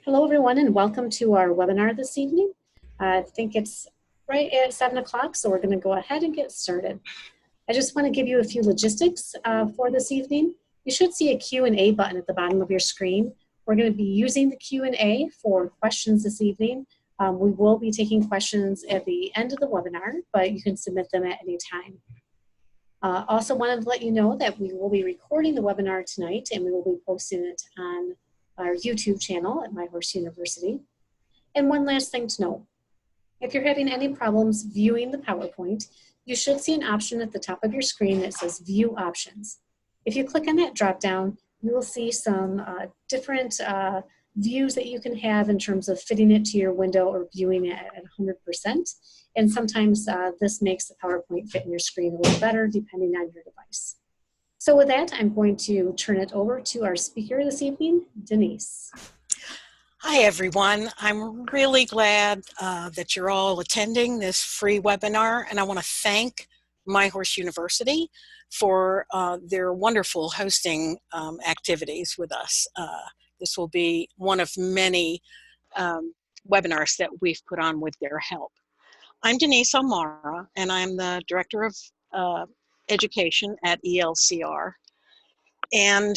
Hello, everyone, and welcome to our webinar this evening. I think it's right at 7 o'clock, so we're going to go ahead and get started. I just want to give you a few logistics for this evening. You should see a Q&A button at the bottom of your screen. We're going to be using the Q&A for questions this evening. We will be taking questions at the end of the webinar, but you can submit them at any time. Also wanted to let you know that we will be recording the webinar tonight, and we will be posting it on our YouTube channel at My Horse University. And one last thing to know, if you're having any problems viewing the PowerPoint, you should see an option at the top of your screen that says View Options. If you click on that drop down, you will see some different views that you can have in terms of fitting it to your window or viewing it at 100%. And sometimes this makes the PowerPoint fit in your screen a little better depending on your device. So with that, I'm going to turn it over to our speaker this evening, Denise. Hi, everyone. I'm really glad that you're all attending this free webinar, and I want to thank My Horse University for their wonderful hosting activities with us. This will be one of many webinars that we've put on with their help. I'm Denise O'Mara, and I'm the Director of Education at ELCR. And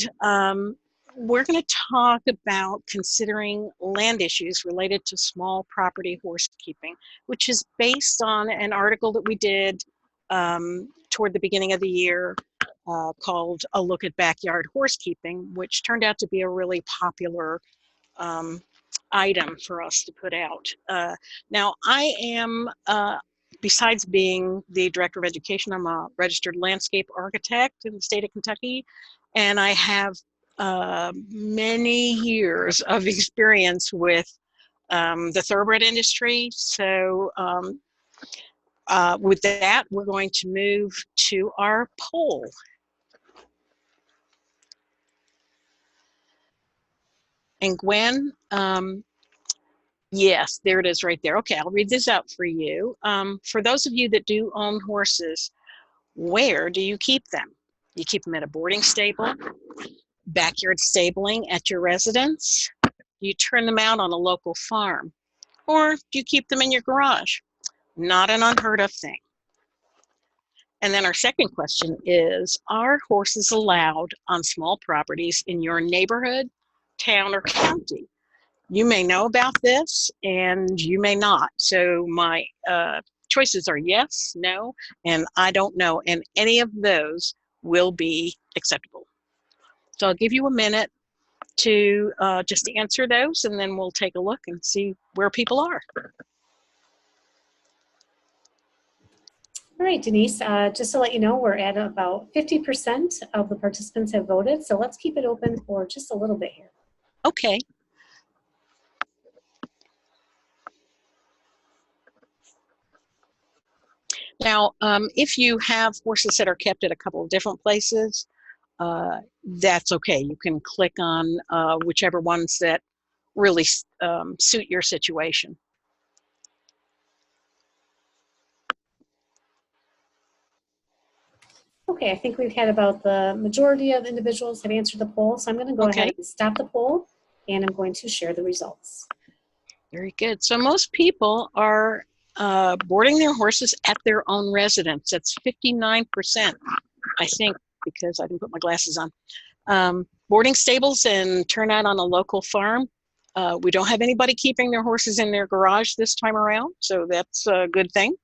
we're going to talk about considering land issues related to small property horse keeping, which is based on an article that we did toward the beginning of the year called A Look at Backyard Horsekeeping, which turned out to be a really popular item for us to put out. Now, I am, besides being the Director of Education, I'm a registered landscape architect in the state of Kentucky, and I have many years of experience with the thoroughbred industry. So with that, we're going to move to our poll. And Gwen, yes, there it is right there. Okay, I'll read this out for you. For those of you that do own horses, where do you keep them? You keep them at a boarding stable, backyard stabling at your residence? You turn them out on a local farm? Or do you keep them in your garage? Not an unheard of thing. And then our second question is, are horses allowed on small properties in your neighborhood, town, or county? You may know about this and you may not. So my choices are yes, no, and I don't know. And any of those will be acceptable. So I'll give you a minute to just answer those, and then we'll take a look and see where people are. All right, Denise, just to let you know, we're at about 50% of the participants have voted, so let's keep it open for just a little bit here. Okay. Now, if you have horses that are kept at a couple of different places, that's okay. You can click on whichever ones that really suit your situation. Okay, I think we've had about the majority of individuals have answered the poll, so I'm going to go ahead and stop the poll, and I'm going to share the results. Very good. So most people are boarding their horses at their own residence. That's 59%, I think, because I didn't put my glasses on. Boarding stables and turn out on a local farm. We don't have anybody keeping their horses in their garage this time around, so that's a good thing.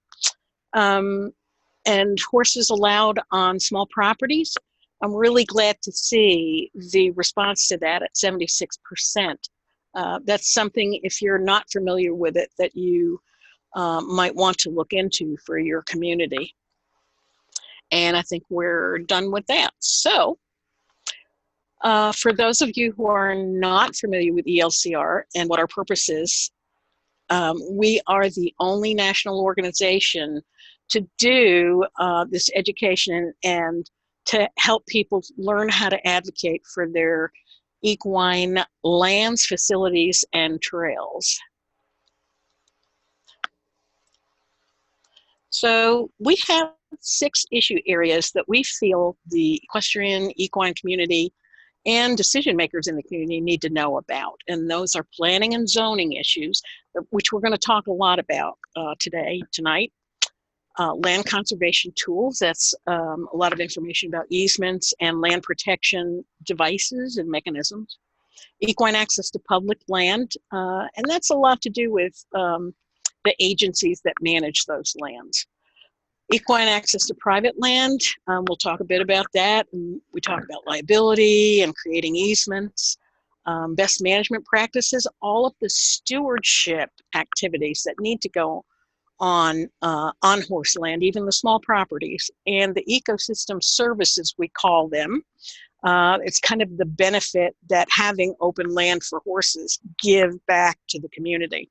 And horses allowed on small properties. I'm really glad to see the response to that at 76%. That's something, if you're not familiar with it, that you might want to look into for your community. And I think we're done with that. So for those of you who are not familiar with ELCR and what our purpose is, we are the only national organization to do this education and to help people learn how to advocate for their equine lands, facilities, and trails. So we have 6 issue areas that we feel the equestrian equine community and decision makers in the community need to know about. And those are planning and zoning issues, which we're going to talk a lot about tonight. Land conservation tools, that's a lot of information about easements and land protection devices and mechanisms. Equine access to public land, and that's a lot to do with the agencies that manage those lands. Equine access to private land, we'll talk a bit about that. And we talk about liability and creating easements, best management practices, all of the stewardship activities that need to go on horse land, even the small properties, and the ecosystem services, we call them. It's kind of the benefit that having open land for horses give back to the community,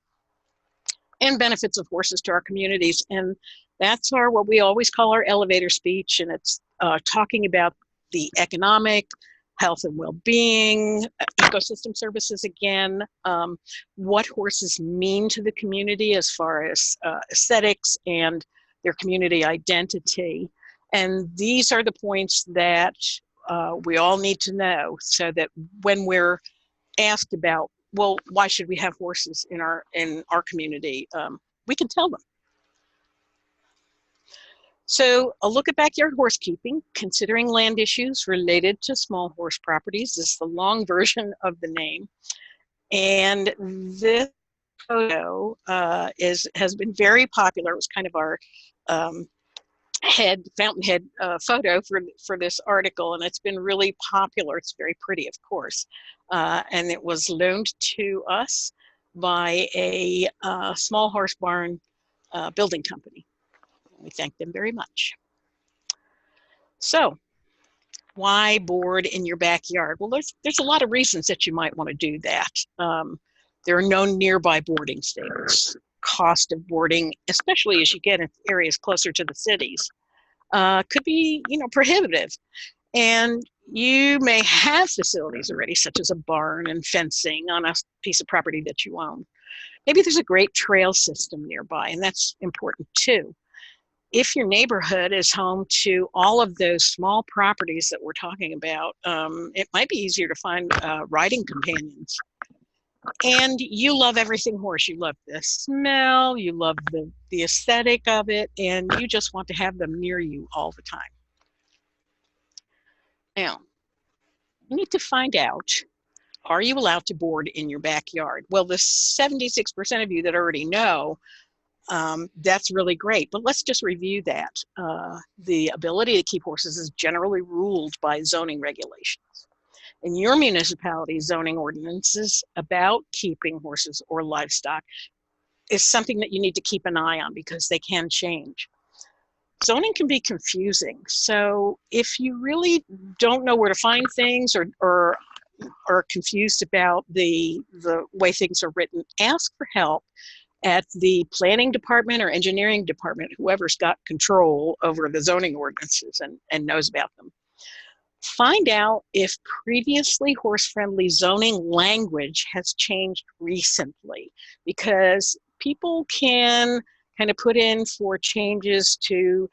and benefits of horses to our communities. And that's what we always call our elevator speech, and it's talking about the economic, health and well-being, ecosystem services again, what horses mean to the community as far as aesthetics and their community identity. And these are the points that we all need to know, so that when we're asked about, well, why should we have horses in our community, we can tell them. So a look at backyard horse keeping, considering land issues related to small horse properties. This is the long version of the name. And this photo has been very popular. It was kind of our fountainhead photo for this article, and it's been really popular. It's very pretty, of course. And it was loaned to us by a small horse barn building company. We thank them very much. So, why board in your backyard? Well, there's a lot of reasons that you might want to do that. There are no nearby boarding stables. Cost of boarding, especially as you get in areas closer to the cities, could be, prohibitive. And you may have facilities already, such as a barn and fencing on a piece of property that you own. Maybe there's a great trail system nearby, and that's important too. If your neighborhood is home to all of those small properties that we're talking about, it might be easier to find riding companions. And you love everything horse. You love the smell, you love the aesthetic of it, and you just want to have them near you all the time. Now, you need to find out, are you allowed to board in your backyard? Well, the 76% of you that already know, that's really great, but let's just review that. The ability to keep horses is generally ruled by zoning regulations. In your municipality's zoning ordinances about keeping horses or livestock is something that you need to keep an eye on, because they can change. Zoning can be confusing, so if you really don't know where to find things or are confused about the way things are written, ask for help at the planning department or engineering department, whoever's got control over the zoning ordinances and knows about them. Find out if previously horse-friendly zoning language has changed recently, because people can kind of put in for changes to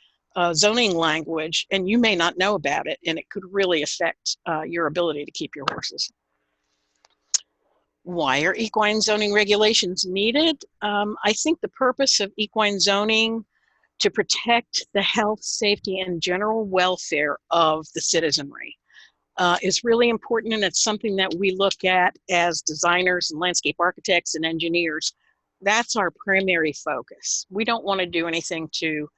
zoning language, and you may not know about it, and it could really affect your ability to keep your horses. Why are equine zoning regulations needed? I think the purpose of equine zoning to protect the health, safety, and general welfare of the citizenry is really important, and it's something that we look at as designers and landscape architects and engineers. That's our primary focus. We don't want to do anything to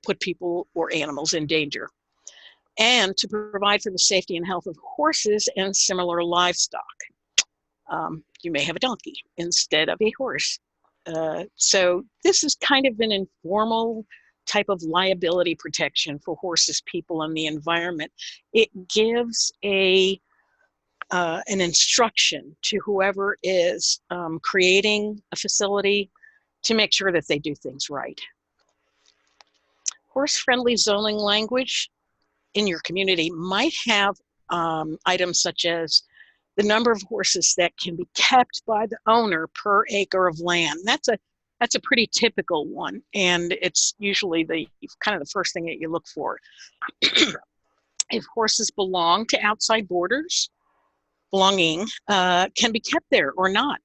put people or animals in danger, and to provide for the safety and health of horses and similar livestock. You may have a donkey instead of a horse. So this is kind of an informal type of liability protection for horses, people, and the environment. It gives an instruction to whoever is creating a facility to make sure that they do things right. Horse-friendly zoning language in your community might have items such as the number of horses that can be kept by the owner per acre of land. That's a pretty typical one, and it's usually the kind of the first thing that you look for. if horses belong to outside borders, belonging can be kept there or not.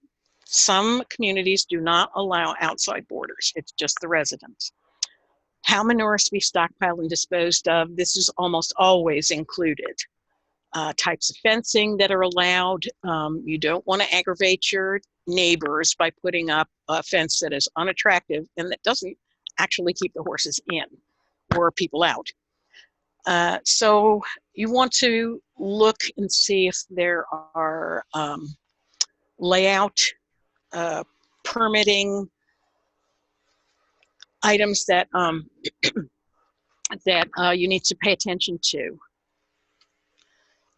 Some communities do not allow outside borders. It's just the residents. How manure is to be stockpiled and disposed of, this is almost always included. Types of fencing that are allowed. You don't want to aggravate your neighbors by putting up a fence that is unattractive and that doesn't actually keep the horses in or people out. So you want to look and see if there are layout, permitting items that you need to pay attention to.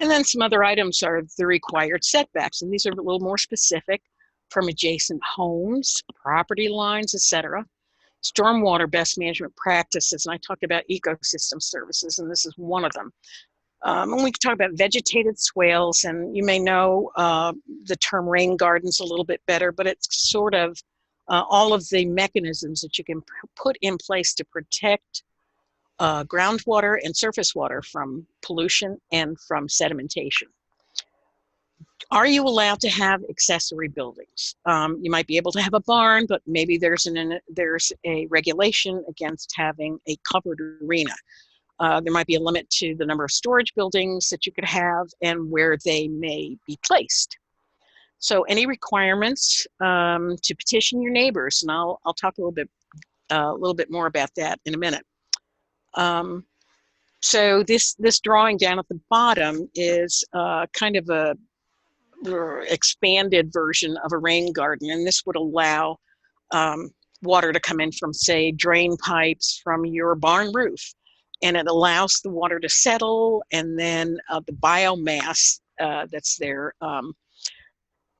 And then some other items are the required setbacks, and these are a little more specific from adjacent homes, property lines, etc. Stormwater best management practices, and I talked about ecosystem services, and this is one of them. And we can talk about vegetated swales, and you may know the term rain gardens a little bit better, but it's sort of all of the mechanisms that you can put in place to protect groundwater and surface water from pollution and from sedimentation. Are you allowed to have accessory buildings? You might be able to have a barn, but maybe there's a regulation against having a covered arena. There might be a limit to the number of storage buildings that you could have and where they may be placed. So any requirements to petition your neighbors, and I'll talk a little bit more about that in a minute. So this drawing down at the bottom is kind of a expanded version of a rain garden, and this would allow water to come in from, say, drain pipes from your barn roof, and it allows the water to settle, and then the biomass that's there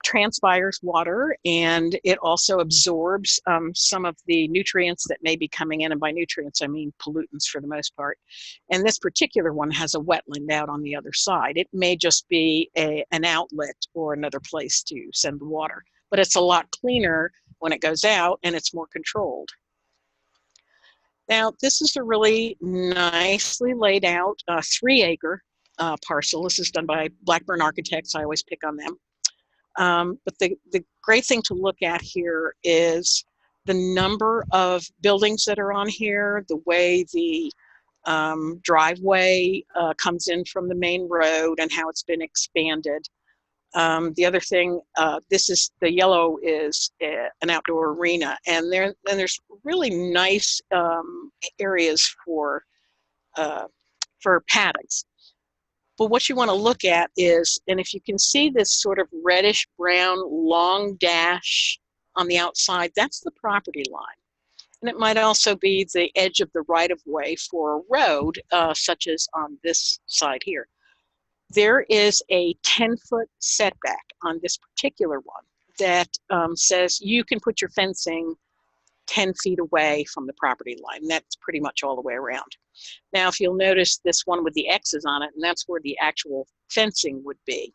transpires water, and it also absorbs some of the nutrients that may be coming in, and by nutrients I mean pollutants for the most part. And this particular one has a wetland out on the other side. It may just be an outlet or another place to send the water, but it's a lot cleaner when it goes out and it's more controlled. Now this is a really nicely laid out 3-acre parcel. This is done by Blackburn Architects. I always pick on them. But the great thing to look at here is the number of buildings that are on here, the way the driveway comes in from the main road and how it's been expanded. The other thing, the yellow is an outdoor arena, and there's really nice areas for paddocks. But what you want to look at is, and if you can see this sort of reddish brown long dash on the outside, that's the property line. And it might also be the edge of the right-of-way for a road, such as on this side here. There is a 10-foot setback on this particular one that says you can put your fencing 10 feet away from the property line. That's pretty much all the way around. Now, if you'll notice this one with the X's on it, and that's where the actual fencing would be.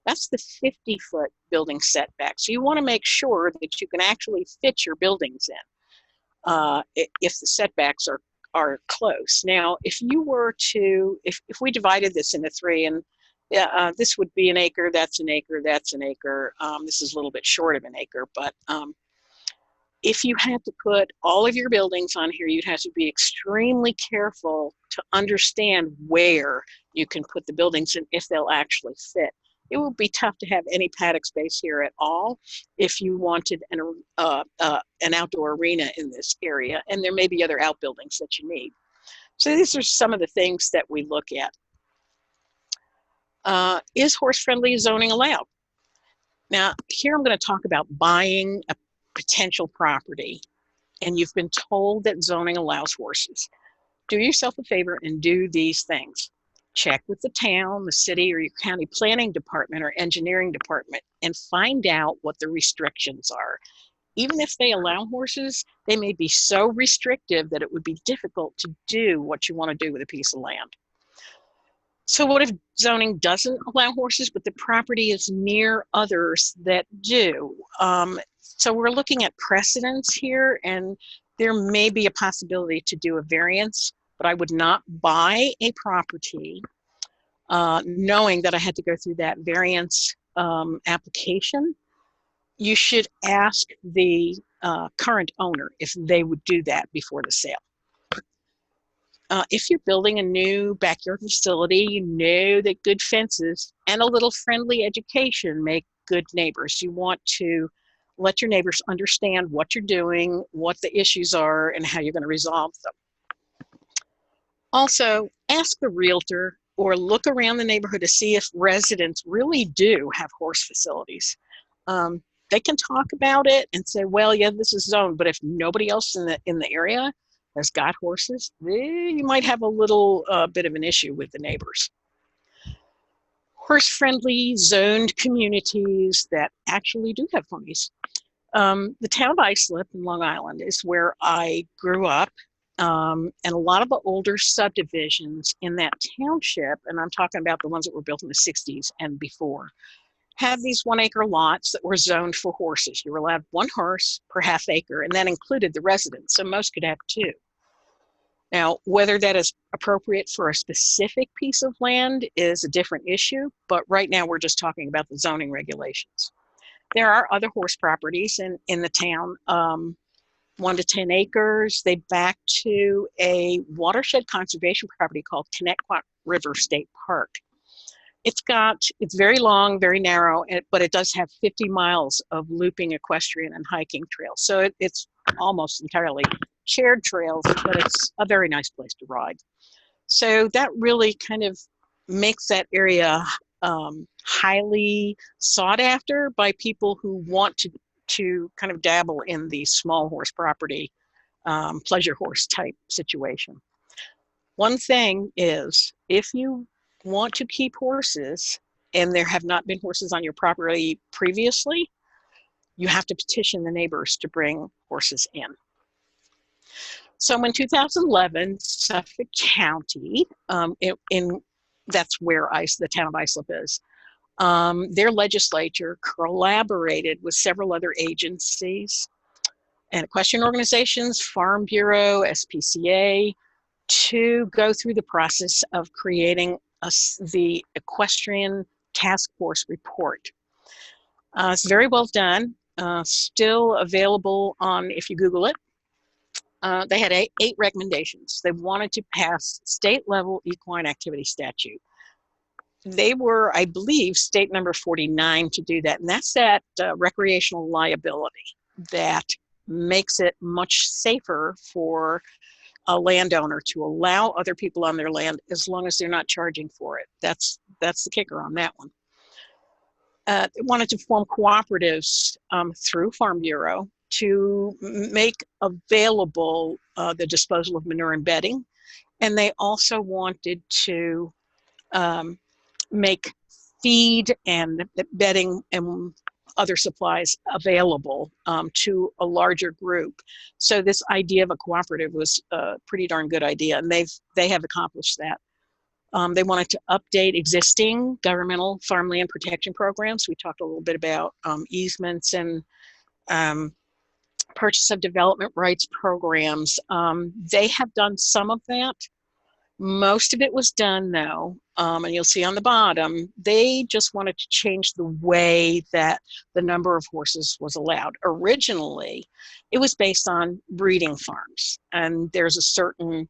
That's the 50-foot building setback. So you want to make sure that you can actually fit your buildings in if the setbacks are close. Now, if you were to, if we divided this into 3, and this would be an acre, that's an acre, that's an acre. This is a little bit short of an acre, but if you had to put all of your buildings on here, you'd have to be extremely careful to understand where you can put the buildings and if they'll actually fit. It would be tough to have any paddock space here at all if you wanted an outdoor arena in this area, and there may be other outbuildings that you need. So these are some of the things that we look at. Is horse-friendly zoning allowed? Now, here I'm going to talk about buying a potential property, and you've been told that zoning allows horses. Do yourself a favor and do these things. Check with the town, the city, or your county planning department or engineering department and find out what the restrictions are. Even if they allow horses, they may be so restrictive that it would be difficult to do what you want to do with a piece of land. So what if zoning doesn't allow horses, but the property is near others that do? So we're looking at precedents here, and there may be a possibility to do a variance, but I would not buy a property knowing that I had to go through that variance application, you should ask the current owner if they would do that before the sale. If you're building a new backyard facility, you know that good fences and a little friendly education make good neighbors. You want to let your neighbors understand what you're doing, what the issues are, and how you're going to resolve them. Also, ask the realtor or look around the neighborhood to see if residents really do have horse facilities. They can talk about it and say, well, yeah, this is zoned, but if nobody else in the area has got horses, you might have a little bit of an issue with the neighbors. Horse-friendly zoned communities that actually do have ponies. The town of Islip in Long Island is where I grew up, and a lot of the older subdivisions in that township, and I'm talking about the ones that were built in the 60s and before, had these 1 acre lots that were zoned for horses. You were allowed 1 horse per half acre, and that included the residents, so most could have 2. Now, whether that is appropriate for a specific piece of land is a different issue, but right now we're just talking about the zoning regulations. There are other horse properties in the town, 1 to 10 acres. They back to a watershed conservation property called Connecticut River State Park. It's very long, very narrow, but it does have 50 miles of looping equestrian and hiking trails. So it's almost entirely shared trails, but it's a very nice place to ride. So that really kind of makes that area highly sought after by people who want to kind of dabble in the small horse property, pleasure horse type situation. One thing is, if you want to keep horses and there have not been horses on your property previously, you have to petition the neighbors to bring horses in. So in 2011, Suffolk County, that's where the town of Islip is, their legislature collaborated with several other agencies and equestrian organizations, Farm Bureau, SPCA, to go through the process of creating the Equestrian Task Force report. It's very well done, still available if you Google it. They had 8 recommendations. They wanted to pass state-level equine activity statute. They were, I believe, state number 49 to do that, and that's that recreational liability that makes it much safer for a landowner to allow other people on their land as long as they're not charging for it. That's the kicker on that one. They wanted to form cooperatives through Farm Bureau to make available the disposal of manure and bedding. And they also wanted to make feed and bedding and other supplies available to a larger group. So this idea of a cooperative was a pretty darn good idea, and they have accomplished that. They wanted to update existing governmental farmland protection programs. We talked a little bit about easements and purchase of development rights programs. They have done some of that. Most of it was done, though, and you'll see on the bottom, they just wanted to change the way that the number of horses was allowed. Originally, it was based on breeding farms, and there's a certain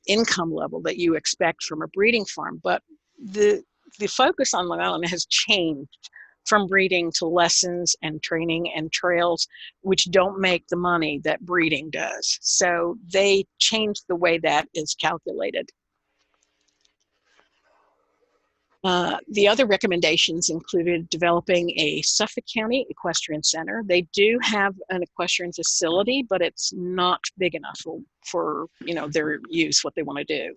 income level that you expect from a breeding farm, but the focus on Long Island has changed from breeding to lessons and training and trails, which don't make the money that breeding does. So they changed the way that is calculated. The other recommendations included developing a Suffolk County Equestrian Center. They do have an equestrian facility, but it's not big enough for their use, what they want to do.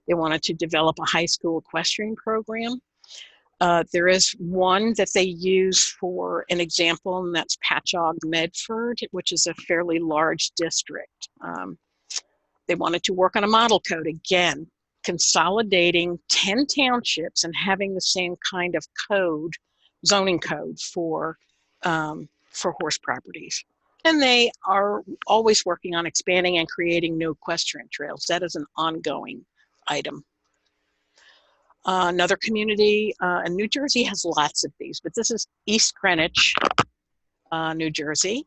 They wanted to develop a high school equestrian program. There is one that they use for an example, and that's Patchogue Medford, which is a fairly large district. They wanted to work on a model code, again, consolidating 10 townships and having the same kind of code, zoning code for horse properties. And they are always working on expanding and creating new equestrian trails. That is an ongoing item. Another community in New Jersey has lots of these, but this is East Greenwich, New Jersey.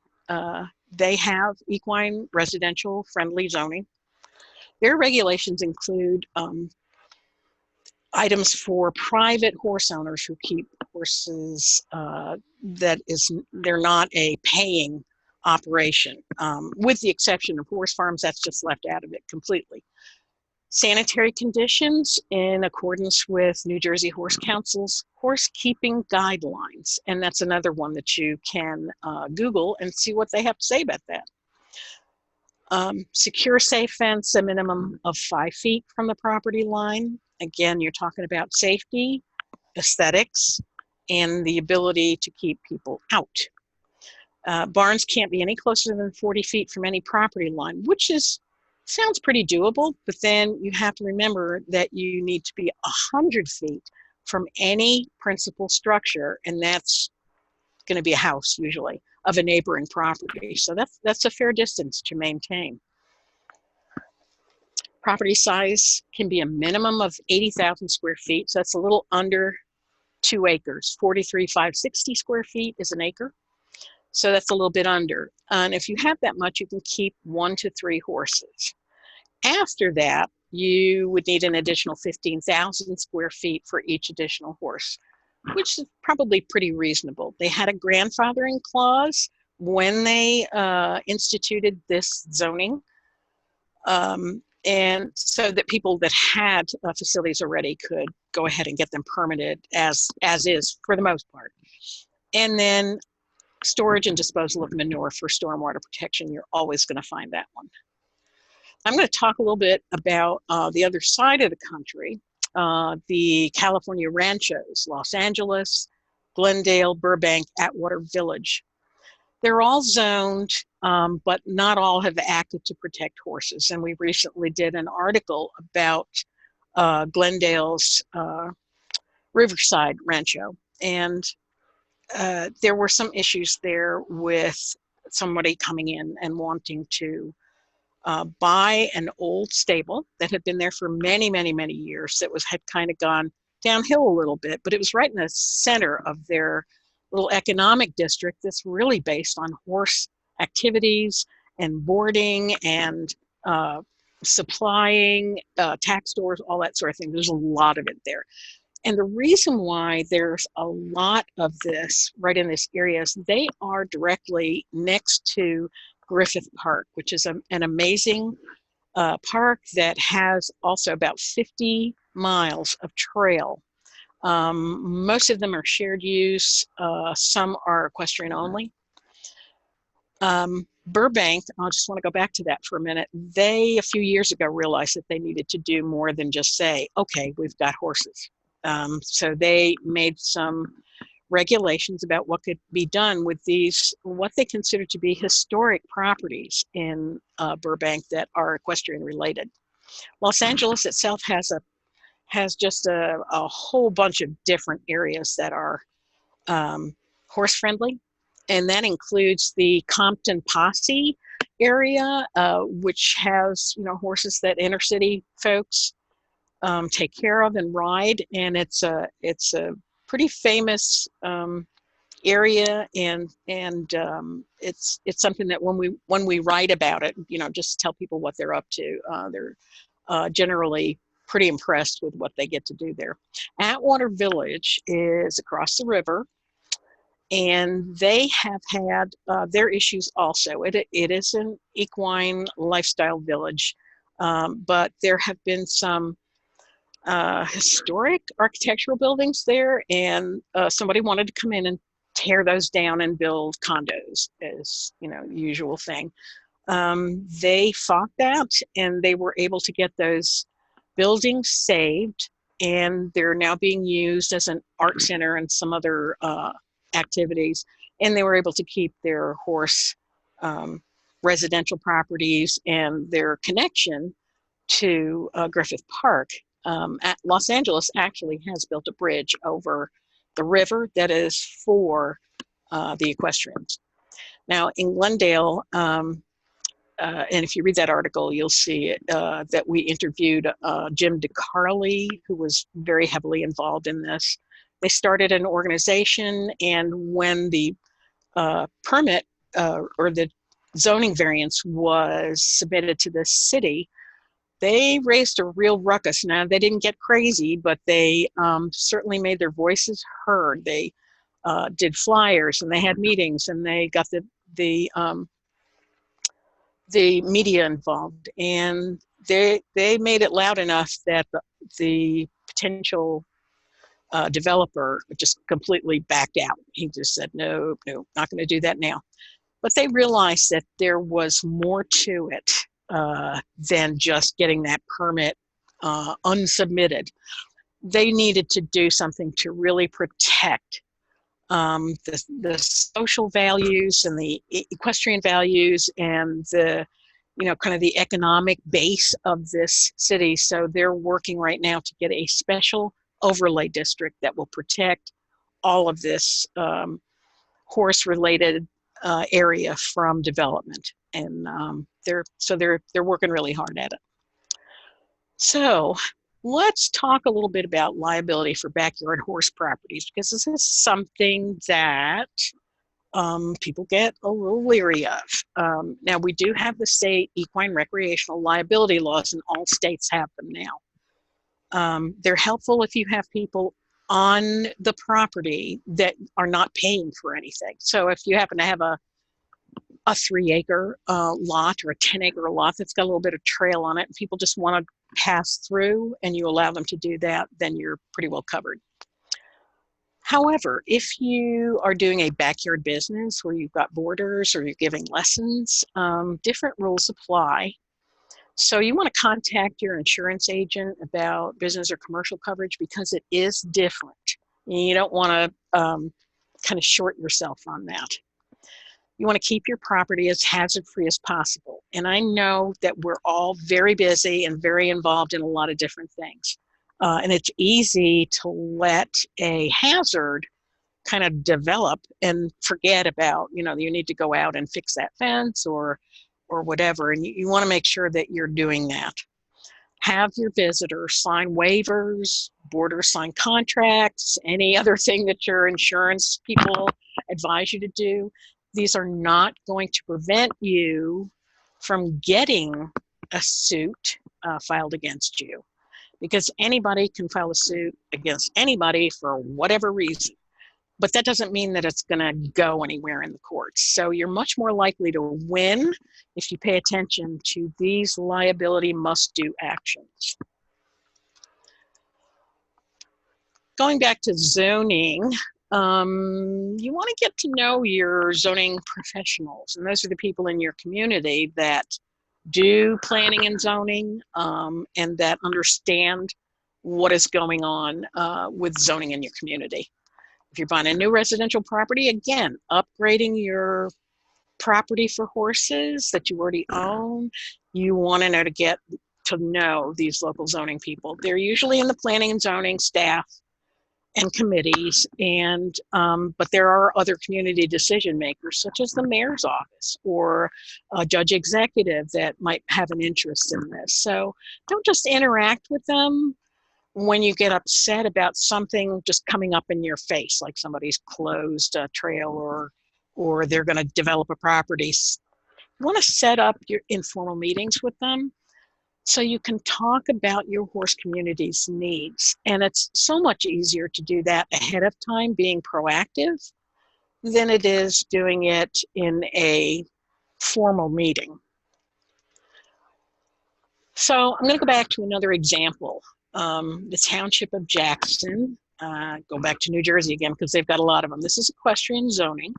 They have equine residential friendly zoning. Their regulations include items for private horse owners who keep horses they're not a paying operation, with the exception of horse farms. That's just left out of it completely. Sanitary conditions in accordance with New Jersey Horse Council's horse keeping guidelines. And that's another one that you can Google and see what they have to say about that. Secure safe fence, a minimum of 5 feet from the property line. Again, you're talking about safety, aesthetics, and the ability to keep people out. Barns can't be any closer than 40 feet from any property line, which sounds pretty doable, but then you have to remember that you need to be 100 feet from any principal structure, and that's going to be a house usually of a neighboring property. So that's a fair distance to maintain. Property size can be a minimum of 80,000 square feet. So that's a little under 2 acres. 43,560 square feet is an acre. So that's a little bit under. And if you have that much, you can keep 1 to 3 horses. After that, you would need an additional 15,000 square feet for each additional horse, which is probably pretty reasonable. They had a grandfathering clause when they instituted this zoning. And so that people that had facilities already could go ahead and get them permitted as is for the most part. And then storage and disposal of manure for stormwater protection, you're always going to find that one. I'm going to talk a little bit about the other side of the country, the California ranchos, Los Angeles, Glendale, Burbank, Atwater Village. They're all zoned, but not all have acted to protect horses. And we recently did an article about Glendale's Riverside Rancho. And there were some issues there with somebody coming in and wanting to buy an old stable that had been there for many, many, many years that had kind of gone downhill a little bit, but it was right in the center of their little economic district that's really based on horse activities and boarding and supplying, tack stores, all that sort of thing. There's a lot of it there. And the reason why there's a lot of this right in this area is they are directly next to Griffith Park, which is an amazing park that has also about 50 miles of trail. Most of them are shared use. Some are equestrian only. Burbank, I just want to go back to that for a minute. They, a few years ago, realized that they needed to do more than just say, okay, we've got horses. So they made some regulations about what could be done with these, what they consider to be historic properties in Burbank that are equestrian related. Los Angeles itself has just a whole bunch of different areas that are horse friendly. And that includes the Compton Posse area, which has, horses that inner city folks take care of and ride. And it's a pretty famous area, and it's something that when we write about it, just tell people what they're up to. They're generally pretty impressed with what they get to do there. Atwater Village is across the river, and they have had their issues also. It is an equine lifestyle village, but there have been some historic architectural buildings there, and somebody wanted to come in and tear those down and build condos, as usual thing. They fought that, and they were able to get those buildings saved, and they're now being used as an art center and some other activities, and they were able to keep their horse residential properties and their connection to Griffith Park. Los Angeles actually has built a bridge over the river that is for the equestrians. Now in Glendale, and if you read that article, you'll see that we interviewed Jim DeCarly, who was very heavily involved in this. They started an organization, and when the permit or the zoning variance was submitted to the city, they raised a real ruckus. Now, they didn't get crazy, but they certainly made their voices heard. They did flyers, and they had meetings, and they got the media involved, and they made it loud enough that the potential developer just completely backed out. He just said, no, not going to do that now. But they realized that there was more to it than just getting that permit unsubmitted. They needed to do something to really protect the social values and the equestrian values and the, kind of the economic base of this city. So they're working right now to get a special overlay district that will protect all of this horse-related area from development, and they're working really hard at it. So let's talk a little bit about liability for backyard horse properties, because this is something that people get a little leery of. Now, we do have the state equine recreational liability laws, and all states have them now. They're helpful if you have people on the property that are not paying for anything. So if you happen to have a 3-acre lot or a 10-acre lot that's got a little bit of trail on it, and people just want to pass through and you allow them to do that, then you're pretty well covered. However, if you are doing a backyard business where you've got boarders or you're giving lessons, different rules apply. So you want to contact your insurance agent about business or commercial coverage, because it is different. You don't want to kind of short yourself on that. You want to keep your property as hazard-free as possible. And I know that we're all very busy and very involved in a lot of different things. And it's easy to let a hazard kind of develop and forget about, you need to go out and fix that fence or whatever. And you want to make sure that you're doing that. Have your visitors sign waivers, boarders sign contracts, any other thing that your insurance people advise you to do. These are not going to prevent you from getting a suit filed against you, because anybody can file a suit against anybody for whatever reason. But that doesn't mean that it's going to go anywhere in the courts. So you're much more likely to win if you pay attention to these liability must-do actions. Going back to zoning, you want to get to know your zoning professionals, and those are the people in your community that do planning and zoning and that understand what is going on with zoning in your community. If you're buying a new residential property, again, upgrading your property for horses that you already own, you want to know these local zoning people. They're usually in the planning and zoning staff and committees, and but there are other community decision makers, such as the mayor's office or a judge executive that might have an interest in this. So don't just interact with them when you get upset about something just coming up in your face, like somebody's closed a trail or they're going to develop a property. You want to set up your informal meetings with them so you can talk about your horse community's needs. And it's so much easier to do that ahead of time, being proactive, than it is doing it in a formal meeting. So I'm going to go back to another example. The township of Jackson, go back to New Jersey again because they've got a lot of them. This is equestrian zoning.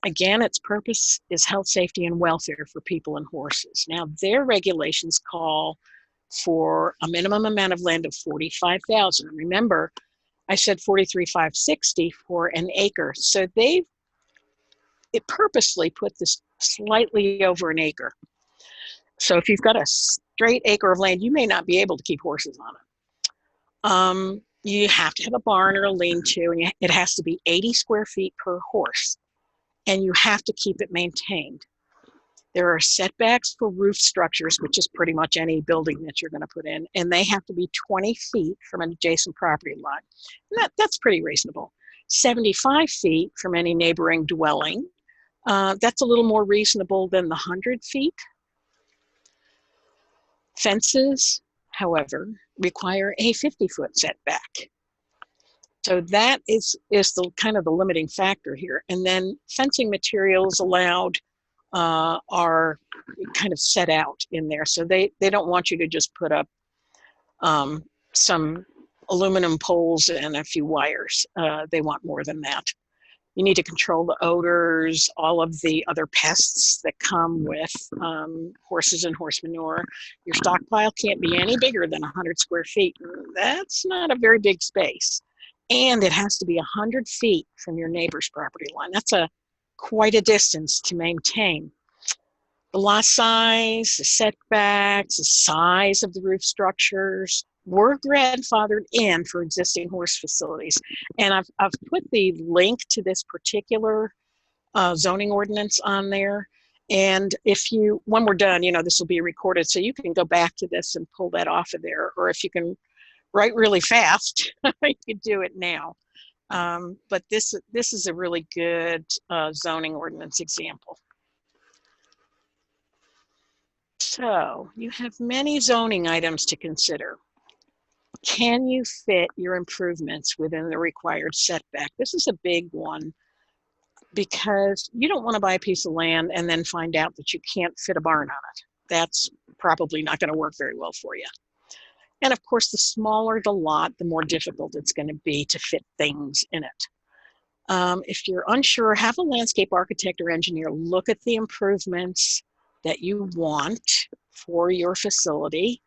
Again, its purpose is health, safety, and welfare for people and horses. Now, their regulations call for a minimum amount of land of 45,000. Remember, I said 43,560 for an acre. So it purposely put this slightly over an acre. So if you've got a straight acre of land, you may not be able to keep horses on it. You have to have a barn or a lean-to, and it has to be 80 square feet per horse, and you have to keep it maintained. There are setbacks for roof structures, which is pretty much any building that you're going to put in, and they have to be 20 feet from an adjacent property line. And that's pretty reasonable. 75 feet from any neighboring dwelling. That's a little more reasonable than the 100 feet. Fences, however, require a 50-foot setback. So that is the kind of the limiting factor here. And then fencing materials allowed are kind of set out in there. So they don't want you to just put up some aluminum poles and a few wires. They want more than that. You need to control the odors, all of the other pests that come with horses and horse manure. Your stockpile can't be any bigger than 100 square feet. That's not a very big space. And it has to be 100 feet from your neighbor's property line. That's quite a distance to maintain. The lot size, the setbacks, the size of the roof structures were grandfathered in for existing horse facilities. And I've put the link to this particular zoning ordinance on there. And when we're done, this will be recorded, so you can go back to this and pull that off of there. Or if you can write really fast, you can do it now. But this is a really good zoning ordinance example. So you have many zoning items to consider. Can you fit your improvements within the required setback? This is a big one because you don't want to buy a piece of land and then find out that you can't fit a barn on it. That's probably not going to work very well for you. And of course, the smaller the lot, the more difficult it's going to be to fit things in it. If you're unsure, have a landscape architect or engineer look at the improvements that you want for your facility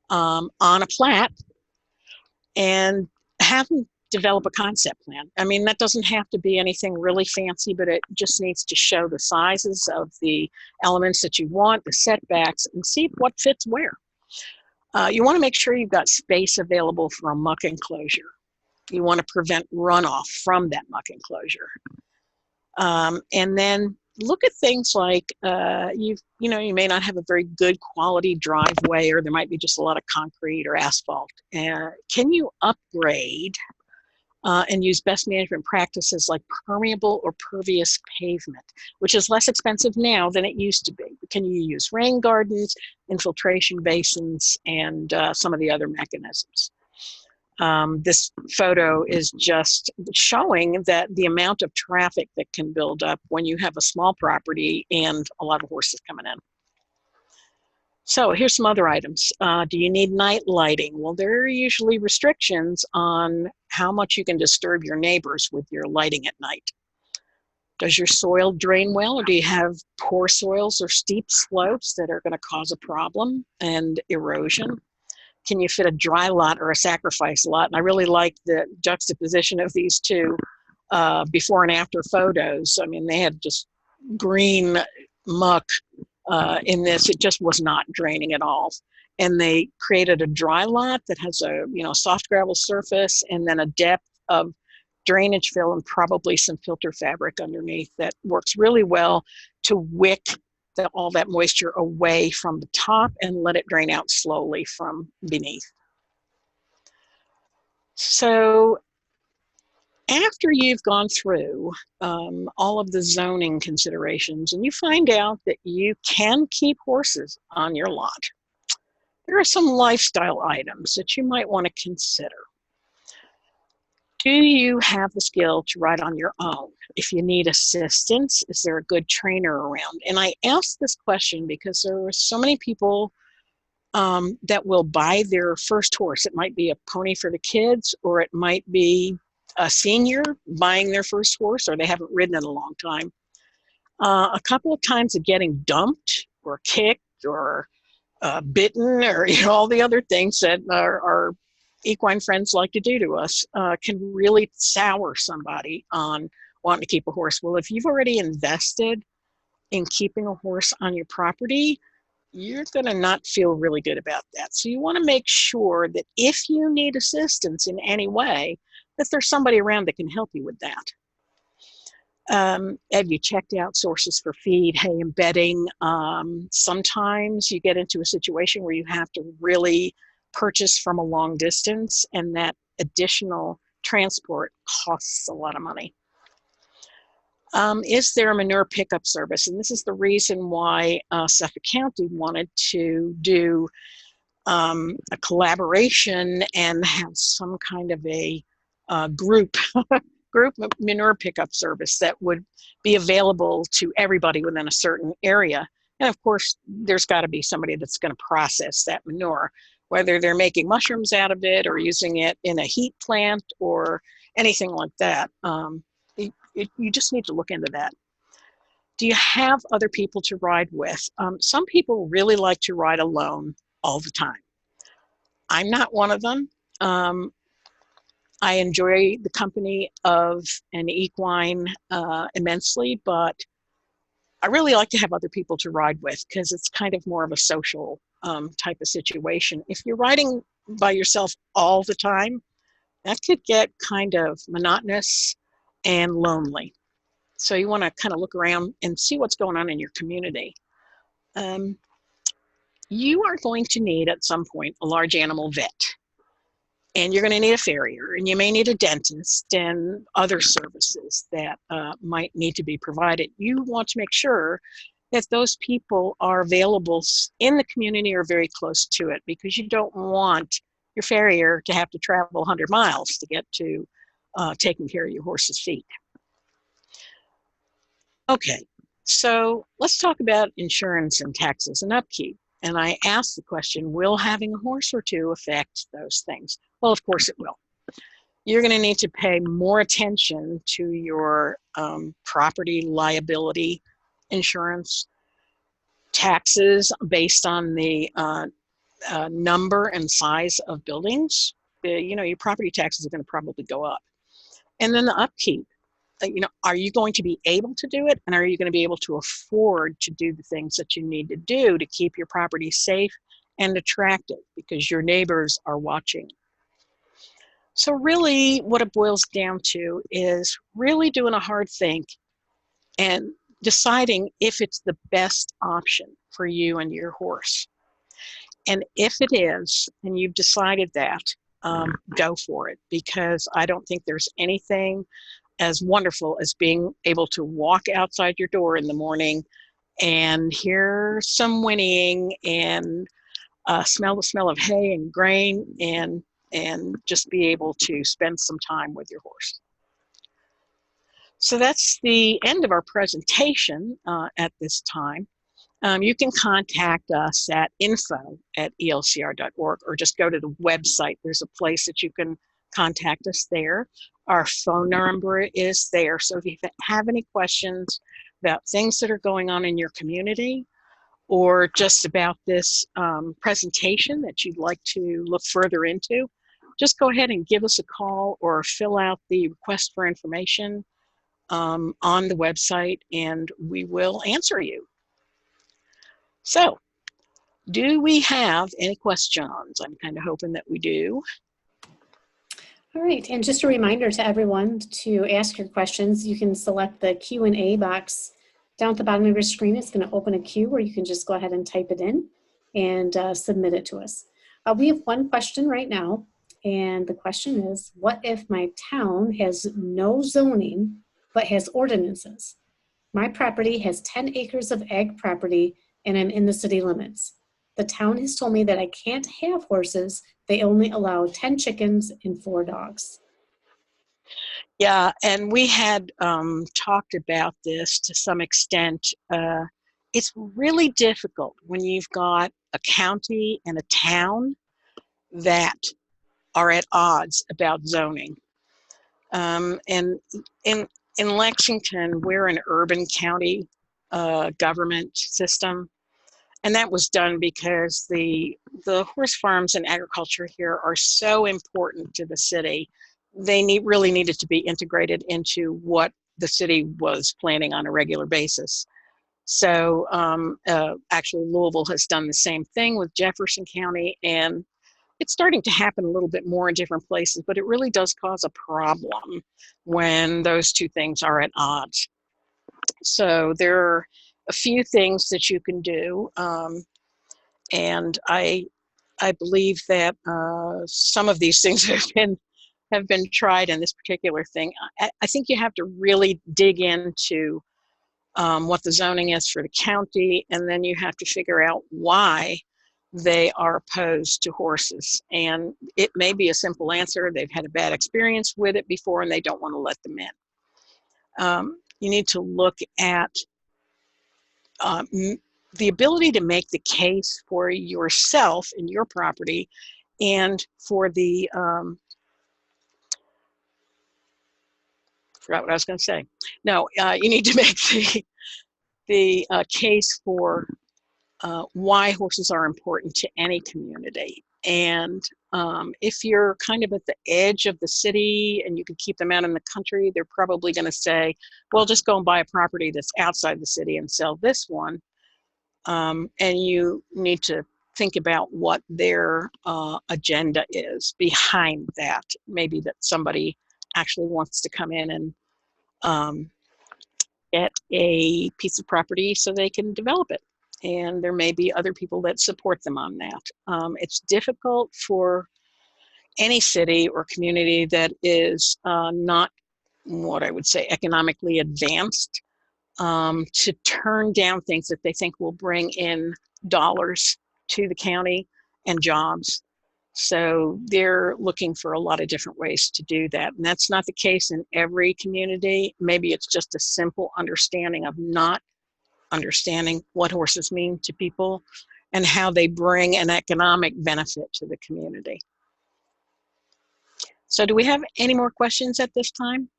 on a plat and have them develop a concept plan. I mean, that doesn't have to be anything really fancy, but it just needs to show the sizes of the elements that you want, the setbacks, and see what fits where. You want to make sure you've got space available for a muck enclosure. You want to prevent runoff from that muck enclosure. And then look at things like you may not have a very good quality driveway, or there might be just a lot of concrete or asphalt. Can you upgrade and use best management practices like permeable or pervious pavement, which is less expensive now than it used to be? Can you use rain gardens, infiltration basins, and some of the other mechanisms? This photo is just showing that the amount of traffic that can build up when you have a small property and a lot of horses coming in. So here's some other items. Do you need night lighting? Well, there are usually restrictions on how much you can disturb your neighbors with your lighting at night. Does your soil drain well, or do you have poor soils or steep slopes that are going to cause a problem and erosion? Can you fit a dry lot or a sacrifice lot? And I really like the juxtaposition of these two before and after photos. I mean, they had just green muck in this. It just was not draining at all. And they created a dry lot that has a soft gravel surface and then a depth of drainage fill and probably some filter fabric underneath that works really well to wick all that moisture away from the top and let it drain out slowly from beneath. So after you've gone through all of the zoning considerations and you find out that you can keep horses on your lot, there are some lifestyle items that you might want to consider. Do you have the skill to ride on your own? If you need assistance, is there a good trainer around? And I ask this question because there are so many people that will buy their first horse. It might be a pony for the kids, or it might be a senior buying their first horse, or they haven't ridden in a long time. A couple of times of getting dumped or kicked or bitten, or all the other things that our equine friends like to do to us can really sour somebody on wanting to keep a horse. Well, if you've already invested in keeping a horse on your property, you're going to not feel really good about that. So you want to make sure that if you need assistance in any way, that there's somebody around that can help you with that. Have you checked out sources for feed, hay, and bedding? Sometimes you get into a situation where you have to really purchase from a long distance, and that additional transport costs a lot of money. Is there a manure pickup service? And this is the reason why Suffolk County wanted to do a collaboration and have some kind of a group manure pickup service that would be available to everybody within a certain area. And of course, there's got to be somebody that's going to process that manure, whether they're making mushrooms out of it or using it in a heat plant or anything like that. You just need to look into that. Do you have other people to ride with? Some people really like to ride alone all the time. I'm not one of them. I enjoy the company of an equine immensely, but I really like to have other people to ride with because it's kind of more of a social type of situation. If you're riding by yourself all the time, that could get kind of monotonous and lonely. So you want to kind of look around and see what's going on in your community. You are going to need at some point a large animal vet, and you're going to need a farrier, and you may need a dentist and other services that might need to be provided. You want to make sure that those people are available in the community or very close to it, because you don't want your farrier to have to travel 100 miles to get to taking care of your horse's feet. Okay, so let's talk about insurance and taxes and upkeep. And I asked the question, will having a horse or two affect those things? Well, of course it will. You're going to need to pay more attention to your property liability insurance, taxes based on the number and size of buildings. Your property taxes are going to probably go up. And then the upkeep. Are you going to be able to do it? And are you going to be able to afford to do the things that you need to do to keep your property safe and attractive because your neighbors are watching? So really what it boils down to is really doing a hard think and deciding if it's the best option for you and your horse. And if it is, and you've decided that, go for it, because I don't think there's anything as wonderful as being able to walk outside your door in the morning and hear some whinnying and smell the smell of hay and grain and just be able to spend some time with your horse. So that's the end of our presentation at this time. You can contact us at info@elcr.org or just go to the website. There's a place that you can contact us there. Our phone number is there. So if you have any questions about things that are going on in your community or just about this presentation that you'd like to look further into, just go ahead and give us a call or fill out the request for information on the website, and we will answer you. So, do we have any questions? I'm kind of hoping that we do. All right, and just a reminder to everyone to ask your questions. You can select the Q&A box down at the bottom of your screen. It's going to open a queue where you can just go ahead and type it in and submit it to us. We have one question right now, and the question is, what if my town has no zoning but has ordinances? My property has 10 acres of ag property and I'm in the city limits. The town has told me that I can't have horses. They only allow 10 chickens and 4 dogs. Yeah, and we had talked about this to some extent. It's really difficult when you've got a county and a town that are at odds about zoning. And in Lexington, we're an urban county government system. And that was done because the horse farms and agriculture here are so important to the city. They really needed to be integrated into what the city was planning on a regular basis. So actually Louisville has done the same thing with Jefferson County, and it's starting to happen a little bit more in different places, but it really does cause a problem when those two things are at odds. So there are a few things that you can do, and I believe that some of these things have been tried in this particular thing. I think you have to really dig into what the zoning is for the county, and then you have to figure out why they are opposed to horses. And it may be a simple answer. They've had a bad experience with it before and they don't want to let them in. You need to look at the ability to make the case for yourself and your property, and for the forgot what I was going to say. No, you need to make the case for why horses are important to any community. And if you're kind of at the edge of the city and you can keep them out in the country, they're probably going to say, well, just go and buy a property that's outside the city and sell this one. And you need to think about what their agenda is behind that. Maybe that somebody actually wants to come in and get a piece of property so they can develop it. And there may be other people that support them on that. It's difficult for any city or community that is not what I would say economically advanced to turn down things that they think will bring in dollars to the county and jobs. So they're looking for a lot of different ways to do that. And that's not the case in every community. Maybe it's just a simple understanding of not understanding what horses mean to people and how they bring an economic benefit to the community. So do we have any more questions at this time?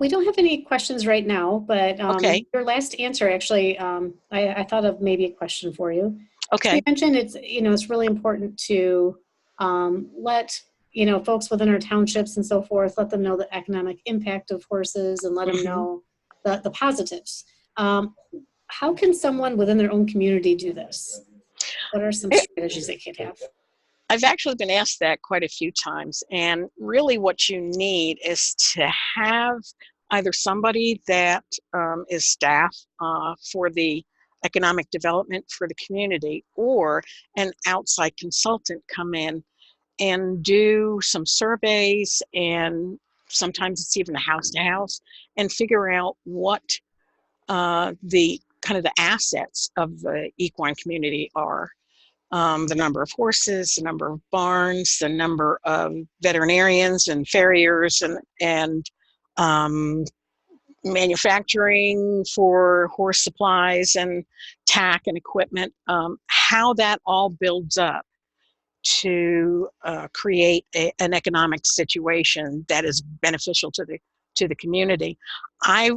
We don't have any questions right now, but Okay. your last answer actually, I thought of maybe a question for you. Okay. You mentioned it's really important to let folks within our townships and so forth, let them know the economic impact of horses and let them know the positives. How can someone within their own community do this? What are some strategies they could have? I've actually been asked that quite a few times, and really what you need is to have either somebody that is staff for the economic development for the community, or an outside consultant come in and do some surveys, and sometimes it's even a house to house, and figure out what the kind of the assets of the equine community are. The number of horses, the number of barns, the number of veterinarians and farriers and manufacturing for horse supplies and tack and equipment, how that all builds up to create an economic situation that is beneficial to the community. I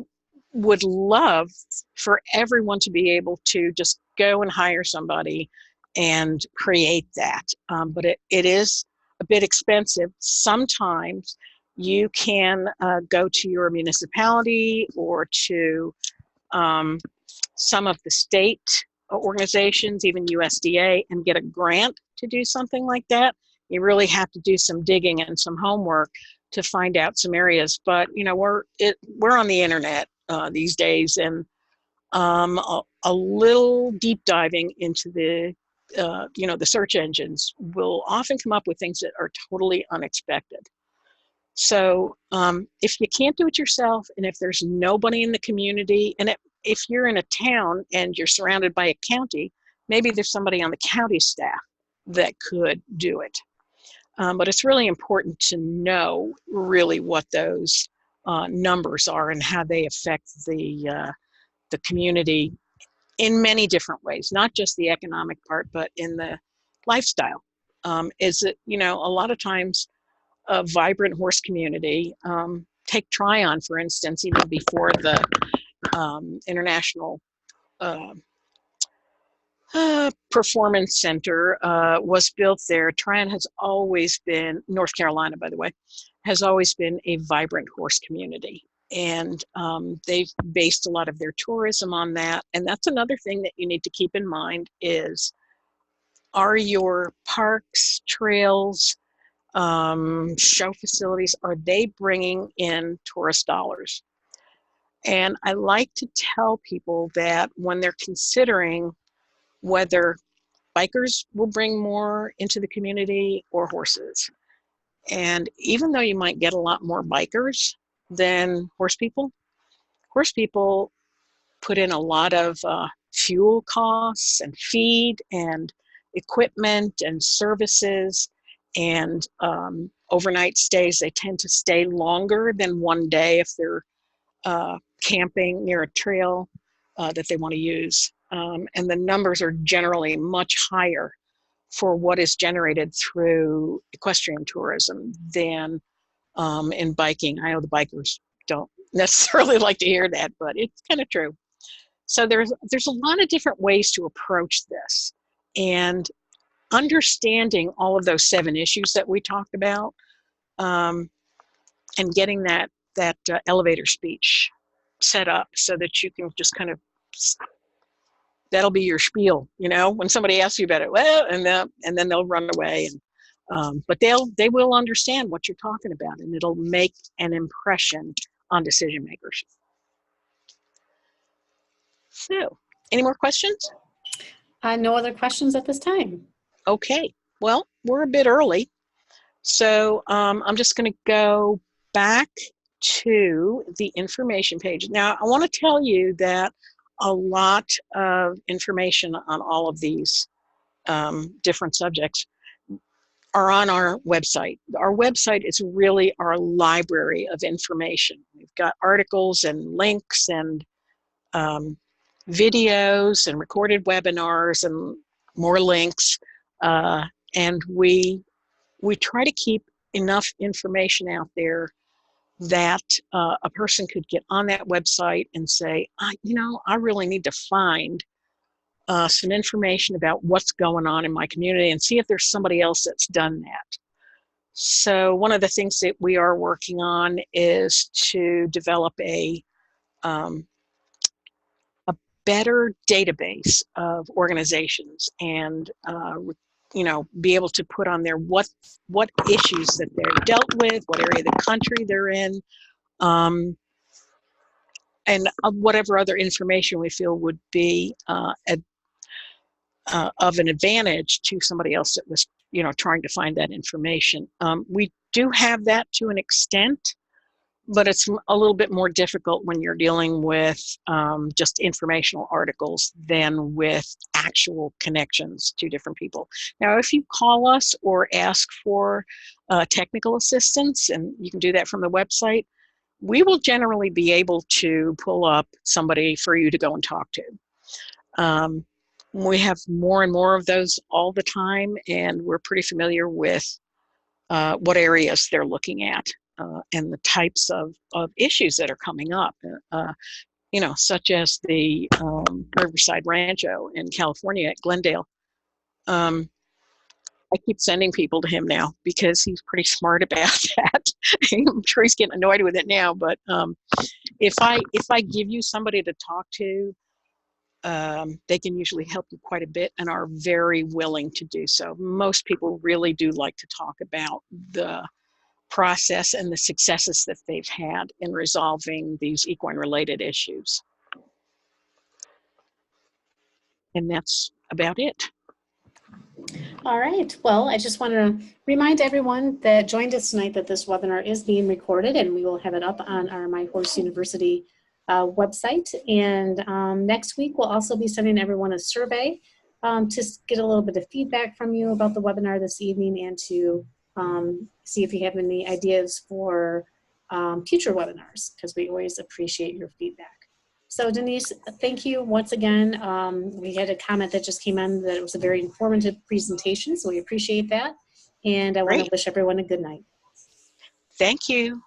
would love for everyone to be able to just go and hire somebody and create that, but it is a bit expensive. Sometimes you can go to your municipality or to some of the state organizations, even USDA, and get a grant to do something like that. You really have to do some digging and some homework to find out some areas. But we're on the internet these days, and a little deep diving into the the search engines will often come up with things that are totally unexpected. So if you can't do it yourself, and if there's nobody in the community, and if you're in a town and you're surrounded by a county, maybe there's somebody on the county staff that could do it. But it's really important to know really what those numbers are and how they affect the community in many different ways, not just the economic part, but in the lifestyle. Is it, a lot of times a vibrant horse community, take Tryon, for instance, even before the International Performance Center was built there. Tryon has always been, North Carolina, by the way, has always been a vibrant horse community. And they've based a lot of their tourism on that. And that's another thing that you need to keep in mind is, are your parks, trails, show facilities, are they bringing in tourist dollars? And I like to tell people that when they're considering whether bikers will bring more into the community or horses. And even though you might get a lot more bikers than horse people put in a lot of fuel costs and feed and equipment and services and overnight stays. They tend to stay longer than one day if they're camping near a trail that they want to use. And the numbers are generally much higher for what is generated through equestrian tourism than in biking. I know the bikers don't necessarily like to hear that, but it's kind of true. So there's a lot of different ways to approach this, and understanding all of those 7 issues that we talked about, and getting that elevator speech set up so that you can just kind of, that'll be your spiel, you know, when somebody asks you about it, well, and then they'll run away, and but they will understand what you're talking about, and it'll make an impression on decision makers. So, any more questions? No other questions at this time. Okay, well, we're a bit early, so I'm just going to go back to the information page. Now, I want to tell you that a lot of information on all of these different subjects are on our website. Our website is really our library of information. We've got articles and links and videos and recorded webinars and more links. And we try to keep enough information out there that a person could get on that website and say, you know, I really need to find some information about what's going on in my community and see if there's somebody else that's done that. So one of the things that we are working on is to develop a better database of organizations and you know, be able to put on there what issues that they're dealt with, what area of the country they're in, and whatever other information we feel would be of an advantage to somebody else that was, you know, trying to find that information. We do have that to an extent, but it's a little bit more difficult when you're dealing with just informational articles than with actual connections to different people. Now, if you call us or ask for technical assistance, and you can do that from the website, we will generally be able to pull up somebody for you to go and talk to. We have more and more of those all the time, and we're pretty familiar with what areas they're looking at. And the types of issues that are coming up, you know, such as the Riverside Rancho in California at Glendale. I keep sending people to him now because he's pretty smart about that. I'm sure he's getting annoyed with it now, but if I give you somebody to talk to, they can usually help you quite a bit and are very willing to do so. Most people really do like to talk about the process and the successes that they've had in resolving these equine related issues. And that's about it. All right. Well, I just want to remind everyone that joined us tonight that this webinar is being recorded, and we will have it up on our My Horse University website. And next week, we'll also be sending everyone a survey to get a little bit of feedback from you about the webinar this evening, and to see if you have any ideas for future webinars, because we always appreciate your feedback. So Denise, thank you once again. We had a comment that just came in that it was a very informative presentation, so we appreciate that. And I want to wish everyone a good night. Thank you.